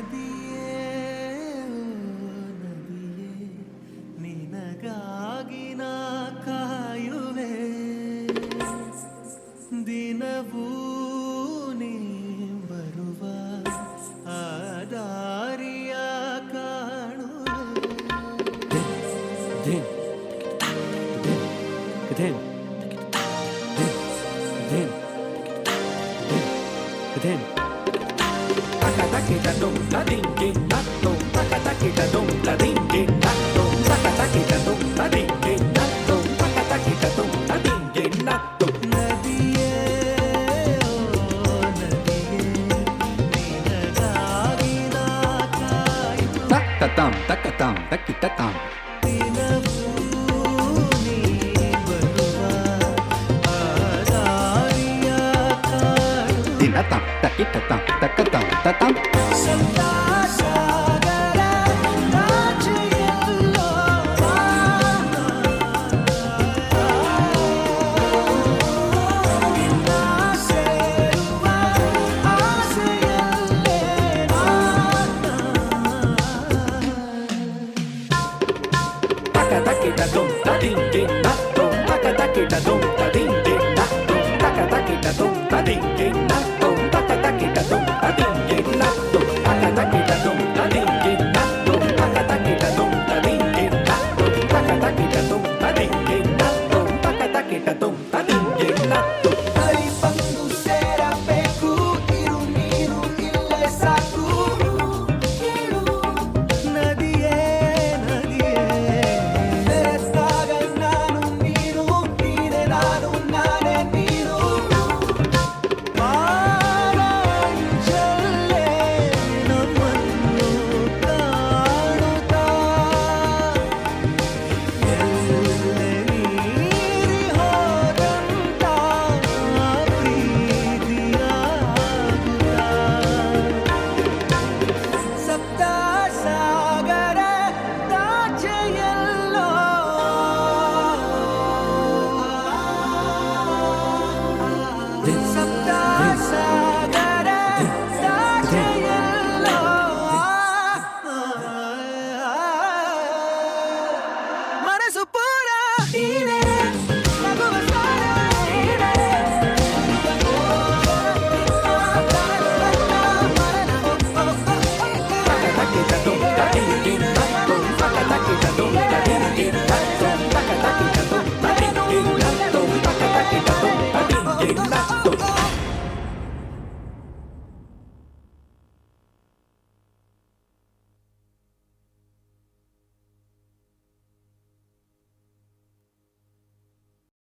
ನದಿಯೇ ನದಿಯೇ ನಿನಗಾಗಿ ನಾ ಕಾಯುವೆ ದಿನವೂ ನೀ ಬರುವ ಆ ದಾರಿಯ ಕಾಣುವೆ ನದಿಯೇ ನದಿಯೇ ನಿನಗಾಗಿ ನಾ ಕಾಯುವೆ Takatam, takatam, takitatam. ದಿನವೂ ನೀ ಬರುವ ಆ ದಾರಿಯ ಕಾಣುವೆ Tinatam, takitatam, takatam, tatam. ಸದಾ ಸಾಗರ ರಾಜೆಯಲ್ಲೋ ನಿನ್ನ ಸೇರುವ ಆಸೆಯಲ್ಲೇ Takatakidatum, tadinkin, natum, takatakidatum, tadinkin, natum, takatakidatum, tadinkin, natum, takatakidatum, tadinkin, natum, takatakidatum, tadinkin, natum, takatakidatum, tadinkin, natum, takatakidatum, tadinkin, natum, takatakidatum, tadinkin, natum. ಕೈ ಬಂದು ಸೇರಬೇಕು ಇರು ನೀರು ಇಲ್ಲೇ ಸಾಕು ನದಿಯೇ ನದಿಯೇ ಬೆರೆತಾಗ ನಾನು ನೀನು ನೀನೆ ನಾನು ನಾನೇ ನೀನು ಆರಾಂಚಲ್ಲೇ ನಮ್ಮನ್ನು ಕಾಣುತ್ತಾ ಎಲ್ಲೆ ನೀರಿ ಹೋದಂತ ಪ್ರೀತಿಯಾಗುತ್ತಾ ಸಪ್ತ ಸಾಗರ ದಾಚೆಯಲ್ಲೋ ಸಪ್ತ